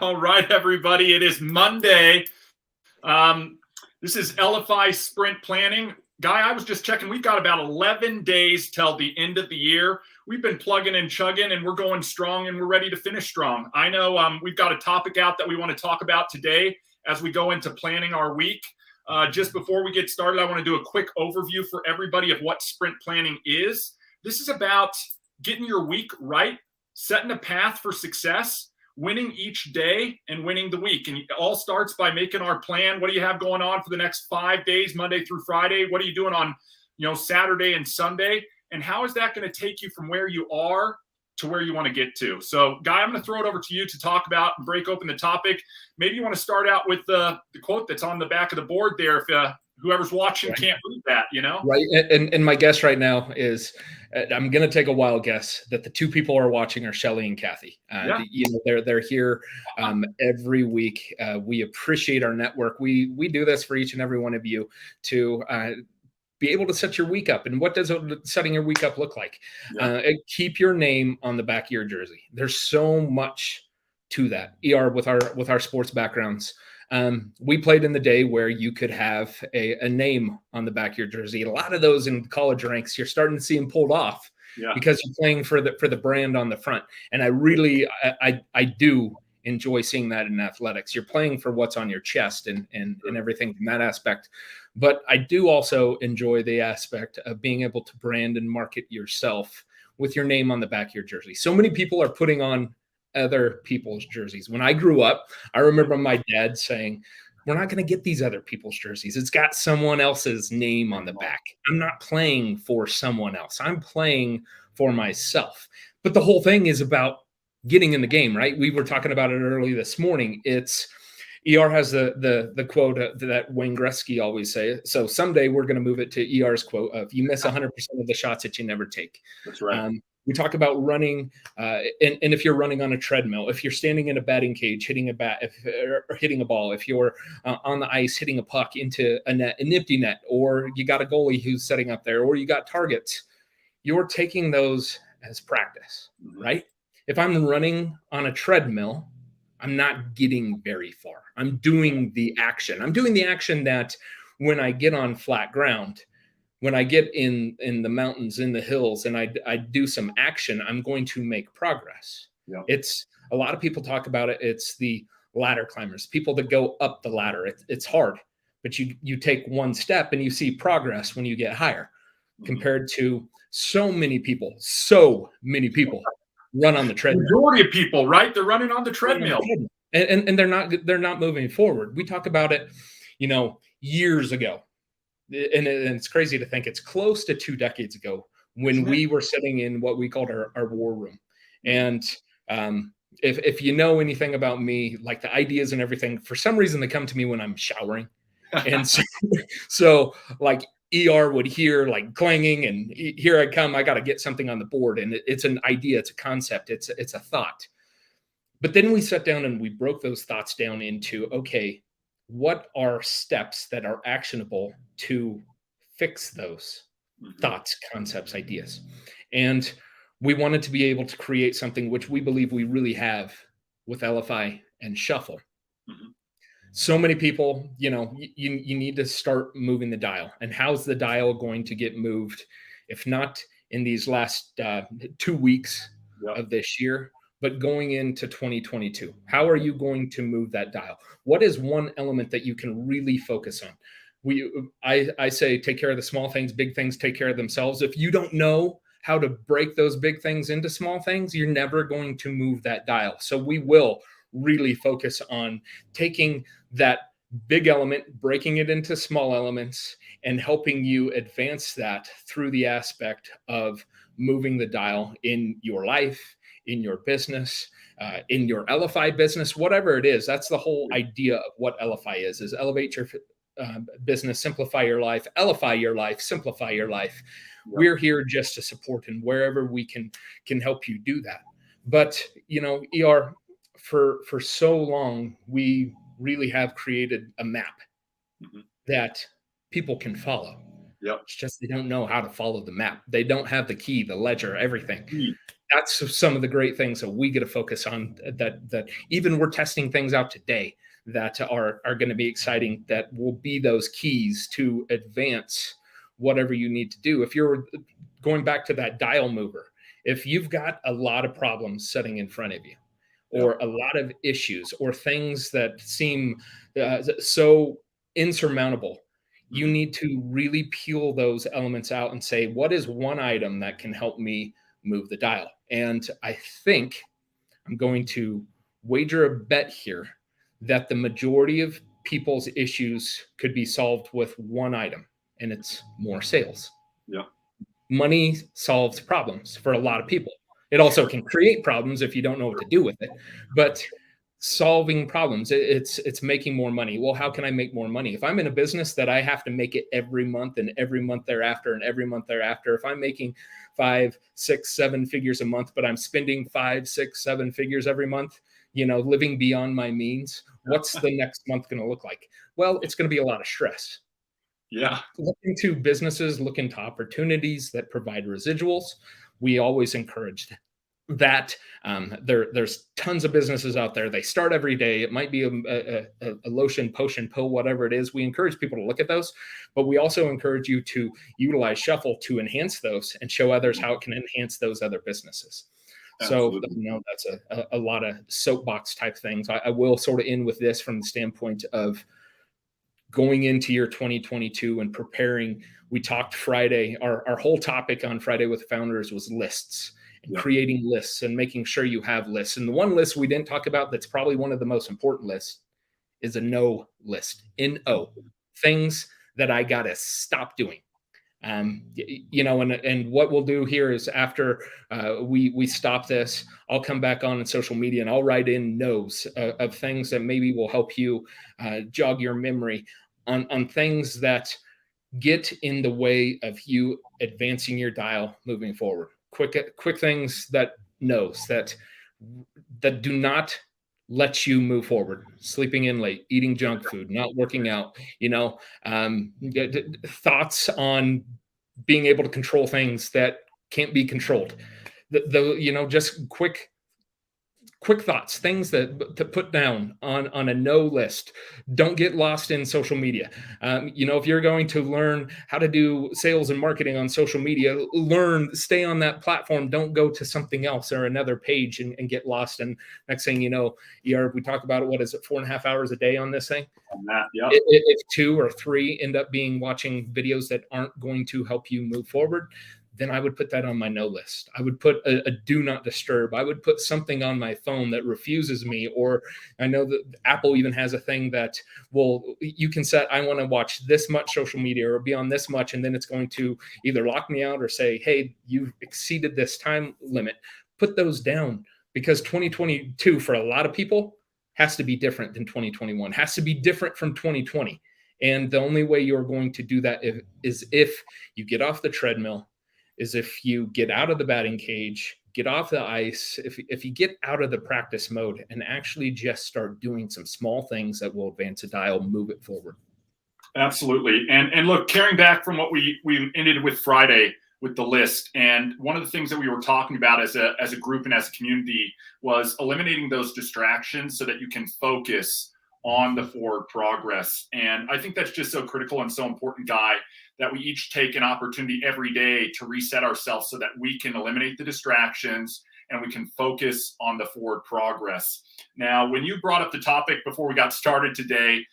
All right, everybody. It is Monday. Um, this is LFI Sprint Planning. Guy, I was just checking. We've got about 11 days till the end of the year. We've been plugging and chugging, and we're going strong, and we're ready to finish strong. I know we've got a topic out that we want to talk about today as we go into planning our week. Just before we get started, I want to do a quick overview for everybody of what sprint planning is. This is about getting your week right, setting a path for success, winning each day, and winning the week. And it all starts by making our plan. What do you have going on for the next 5 days, Monday through Friday? What are you doing on, Saturday and Sunday? And how is that going to take you from where you are to where you want to get to? So, Guy, I'm going to throw it over to you to talk about and break open the topic. Maybe you want to start out with the quote that's on the back of the board there. If whoever's watching can't read that, Right. And my guess right now is I'm going to take a wild guess that the two people are watching are Shelly and Kathy. Yeah. They're here every week. We appreciate our network. We do this for each and every one of you to be able to set your week up. And what does setting your week up look like? Yeah. Keep your name on the back of your jersey. There's so much to that. with our sports backgrounds. We played in the day where you could have a name on the back of your jersey. A lot of those in college ranks, you're starting to see them pulled off because you're playing for the brand on the front. And I do enjoy seeing that in athletics. You're playing for what's on your chest and everything from that aspect. But I do also enjoy the aspect of being able to brand and market yourself with your name on the back of your jersey. So many people are putting on other people's jerseys. When I grew up, I remember my dad saying, "We're not going to get these other people's jerseys. It's got someone else's name on the back. I'm not playing for someone else. I'm playing for myself." But the whole thing is about getting in the game, right? We were talking about it early this morning. ER has the quote that Wayne Gretzky always say. So someday we're going to move it to ER's quote of "You miss 100% of the shots that you never take." That's right. We talk about running, and if you're running on a treadmill, if you're standing in a batting cage hitting a bat, or hitting a ball, if you're on the ice hitting a puck into an empty net, or you got a goalie who's setting up there, or you got targets, you're taking those as practice, right? If I'm running on a treadmill, I'm not getting very far. I'm doing the action. I'm doing the action that when I get on flat ground, when I get in the mountains, in the hills, and I do some action, I'm going to make progress. Yeah. It's a lot of people talk about it. It's the ladder climbers, people that go up the ladder. It's hard, but you take one step and you see progress when you get higher, compared to so many people run on the treadmill. Majority of people, right? They're running on the treadmill. And they're not moving forward. We talk about it, years ago. And it's crazy to think it's close to 2 decades ago when we were sitting in what we called our war room. And if you know anything about me, like the ideas and everything, for some reason they come to me when I'm showering. And so like ER would hear like clanging, and here I come, I got to get something on the board. And it's an idea, it's a concept, it's a thought. But then we sat down and we broke those thoughts down into, okay, what are steps that are actionable to fix those thoughts, concepts, ideas? And we wanted to be able to create something which we believe we really have with LFI and Shuffle. So many people, you need to start moving the dial. And how's the dial going to get moved if not in these last 2 weeks of this year, but going into 2022? How are you going to move that dial? What is one element that you can really focus on? I say take care of the small things, big things take care of themselves. If you don't know how to break those big things into small things, you're never going to move that dial. So we will really focus on taking that big element, breaking it into small elements, and helping you advance that through the aspect of moving the dial in your life, in your business, in your LFI business, whatever it is. That's the whole idea of what LFI is elevate your business, simplify your life, LFI your life, simplify your life. We're here just to support, and wherever we can help you do that. But, ER, for so long, we really have created a map that people can follow. Yep. It's just they don't know how to follow the map. They don't have the key, the ledger, everything. that's some of the great things that we get to focus on, that even we're testing things out today that are going to be exciting, that will be those keys to advance whatever you need to do. If you're going back to that dial mover, if you've got a lot of problems sitting in front of you, or a lot of issues, or things that seem so insurmountable, you need to really peel those elements out and say, what is one item that can help me move the dial? And I think I'm going to wager a bet here that the majority of people's issues could be solved with one item, and it's more sales. Yeah. Money solves problems for a lot of people. It also can create problems if you don't know what to do with it. But solving problems, it's making more money. Well, how can I make more money? If I'm in a business that I have to make it every month and every month thereafter and every month thereafter, if I'm making 5, 6, 7 figures a month, but I'm spending 5, 6, 7 figures every month, living beyond my means, what's the next month going to look like? Well, it's going to be a lot of stress. Yeah. Look into businesses, look into opportunities that provide residuals. We always encourage that. There's tons of businesses out there. They start every day. It might be a lotion, potion, pill, whatever it is. We encourage people to look at those, but we also encourage you to utilize Shuffle to enhance those and show others how it can enhance those other businesses. Absolutely. So, that's a lot of soapbox type things. I will sort of end with this from the standpoint of going into year 2022 and preparing. We talked Friday, our whole topic on Friday with founders was lists and creating lists and making sure you have lists. And the one list we didn't talk about that's probably one of the most important lists is a no list. N-O, things that I got to stop doing. And what we'll do here is after we stop this, I'll come back on social media and I'll write in no's of things that maybe will help you jog your memory on things that get in the way of you advancing your dial moving forward. Quick things that do not let you move forward. Sleeping in late, eating junk food, not working out, thoughts on being able to control things that can't be controlled. Just quick thoughts, things to put down on a no list. Don't get lost in social media. If you're going to learn how to do sales and marketing on social media, stay on that platform. Don't go to something else or another page and get lost. And next thing you know, we talk about, 4.5 hours a day on this thing? Yeah. If 2 or 3 end up being watching videos that aren't going to help you move forward, then I would put that on my no list. I would put a do not disturb. I would put something on my phone that refuses me. Or I know that Apple even has a thing that you can set, I want to watch this much social media or be on this much. And then it's going to either lock me out or say, hey, you've exceeded this time limit. Put those down, because 2022 for a lot of people has to be different than 2021, has to be different from 2020. And the only way you're going to do that is if you get off the treadmill, is if you get out of the batting cage, get off the ice, if you get out of the practice mode and actually just start doing some small things that will advance a dial, move it forward. Absolutely. And look, carrying back from what we ended with Friday with the list, and one of the things that we were talking about as a group and as a community was eliminating those distractions so that you can focus on the forward progress. And I think that's just so critical and so important, Guy, that we each take an opportunity every day to reset ourselves so that we can eliminate the distractions and we can focus on the forward progress. Now, when you brought up the topic before we got started today,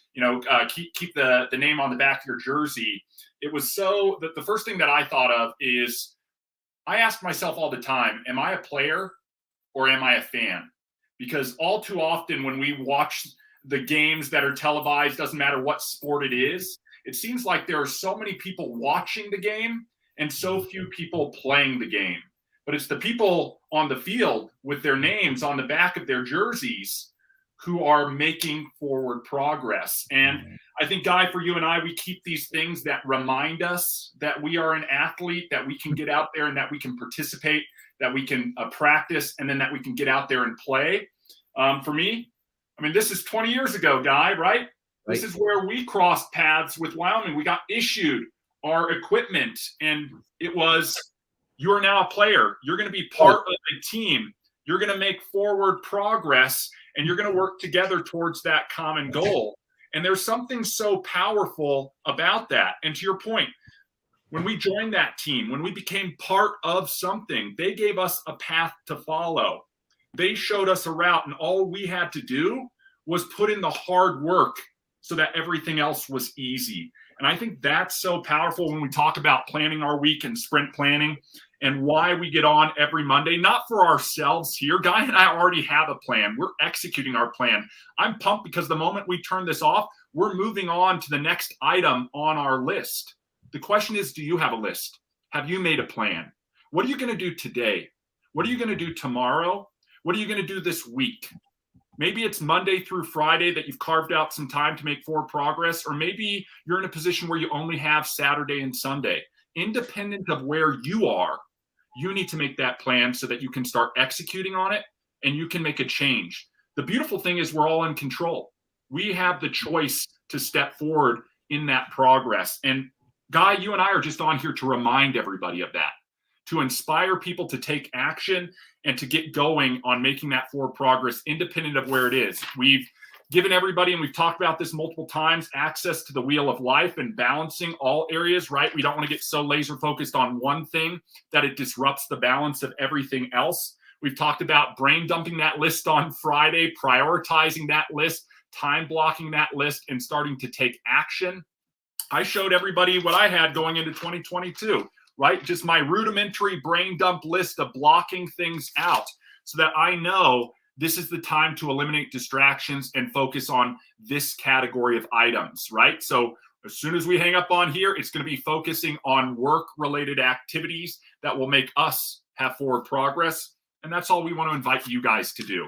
keep the name on the back of your jersey. It was so that the first thing that I thought of is I ask myself all the time, am I a player or am I a fan? Because all too often when we watch the games that are televised, doesn't matter what sport it is, it seems like there are so many people watching the game and so few people playing the game. But it's the people on the field with their names on the back of their jerseys who are making forward progress. And I think, Guy, for you and I, we keep these things that remind us that we are an athlete, that we can get out there and that we can participate, that we can practice, and then that we can get out there and play. For me, this is 20 years ago, Guy, right? This is where we crossed paths with Wyoming. We got issued our equipment, and it was You are now a player. You're going to be part of a team. You're going to make forward progress, and you're going to work together towards that common goal. And there's something so powerful about that. And to your point, when we joined that team, when we became part of something, they gave us a path to follow. They showed us a route, and all we had to do was put in the hard work so that everything else was easy. And I think that's so powerful when we talk about planning our week and sprint planning and why we get on every Monday, not for ourselves here. Guy and I already have a plan. We're executing our plan. I'm pumped because the moment we turn this off, we're moving on to the next item on our list. The question is, do you have a list? Have you made a plan? What are you going to do today? What are you going to do tomorrow? What are you going to do this week? Maybe it's Monday through Friday that you've carved out some time to make forward progress, or maybe you're in a position where you only have Saturday and Sunday. Independent of where you are, you need to make that plan so that you can start executing on it and you can make a change. The beautiful thing is we're all in control. We have the choice to step forward in that progress. And Guy, you and I are just on here to remind everybody of that, to inspire people to take action and to get going on making that forward progress independent of where it is. We've given everybody, and we've talked about this multiple times, access to the wheel of life and balancing all areas, right? We don't want to get so laser focused on one thing that it disrupts the balance of everything else. We've talked about brain dumping that list on Friday, prioritizing that list, time blocking that list, and starting to take action. I showed everybody what I had going into 2022, right? Just my rudimentary brain dump list of blocking things out so that I know this is the time to eliminate distractions and focus on this category of items, right? So as soon as we hang up on here, it's going to be focusing on work-related activities that will make us have forward progress. And that's all we want to invite you guys to do.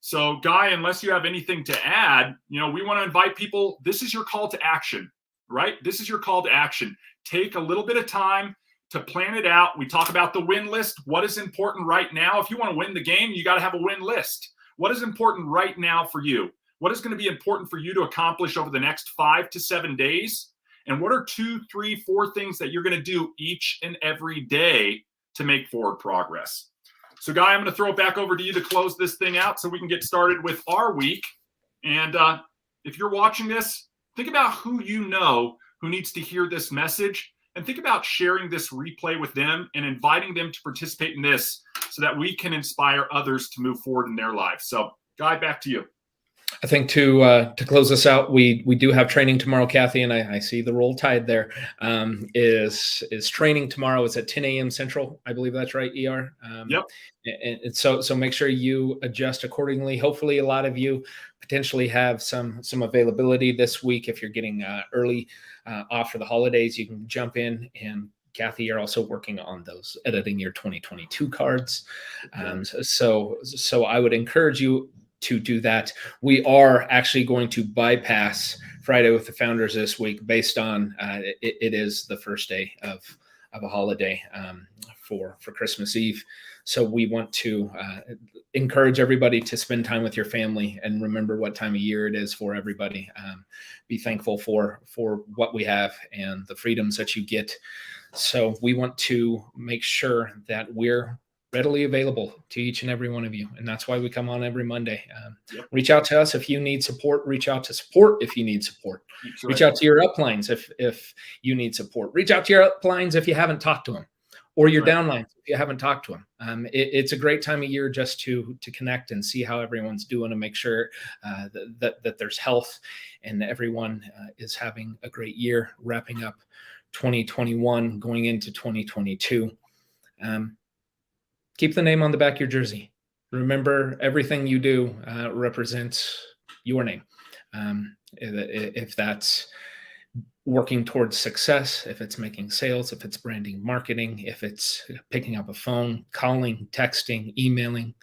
So Guy, unless you have anything to add, we want to invite people. This is your call to action, right? This is your call to action. Take a little bit of time to plan it out. We talk about the win list. What is important right now? If you want to win the game, you got to have a win list. What is important right now for you? What is going to be important for you to accomplish over the next 5 to 7 days? And what are 2, 3, 4 things that you're going to do each and every day to make forward progress? So Guy, I'm going to throw it back over to you to close this thing out so we can get started with our week. And if you're watching this, think about who you know who needs to hear this message. And think about sharing this replay with them and inviting them to participate in this so that we can inspire others to move forward in their lives. So, Guy, back to you. I think to close this out, we do have training tomorrow, Kathy, and I see the roll tide there. Is training tomorrow? It's at 10 a.m. Central. I believe that's right, ER. Yep. And so make sure you adjust accordingly. Hopefully, a lot of you potentially have some availability this week. If you're getting early off for the holidays, you can jump in. And Kathy, you're also working on those editing your 2022 cards. So I would encourage you to do that. We are actually going to bypass Friday with the Founders this week based on it is the first day of a holiday for Christmas Eve. So we want to encourage everybody to spend time with your family and remember what time of year it is for everybody. Be thankful for what we have and the freedoms that you get. So we want to make sure that we're readily available to each and every one of you. And that's why we come on every Monday. Reach out to us if you need support. Reach out to support if you need support. Right. Reach out to your uplines if you need support. Reach out to your uplines if you haven't talked to them, or your downlines if you haven't talked to them. It's a great time of year just to connect and see how everyone's doing and make sure that there's health and everyone is having a great year, wrapping up 2021, going into 2022. Keep the name on the back of your jersey. Remember, everything you do represents your name. If that's working towards success, if it's making sales, if it's branding, marketing, if it's picking up a phone, calling, texting, emailing,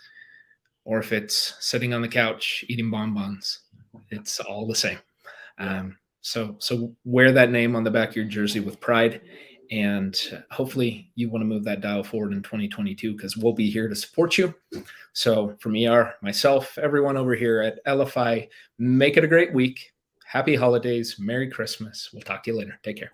or if it's sitting on the couch eating bonbons, it's all the same. So wear that name on the back of your jersey with pride. And hopefully you want to move that dial forward in 2022 because we'll be here to support you. So from ER, myself, everyone over here at LFI, make it a great week. Happy holidays. Merry Christmas. We'll talk to you later. Take care.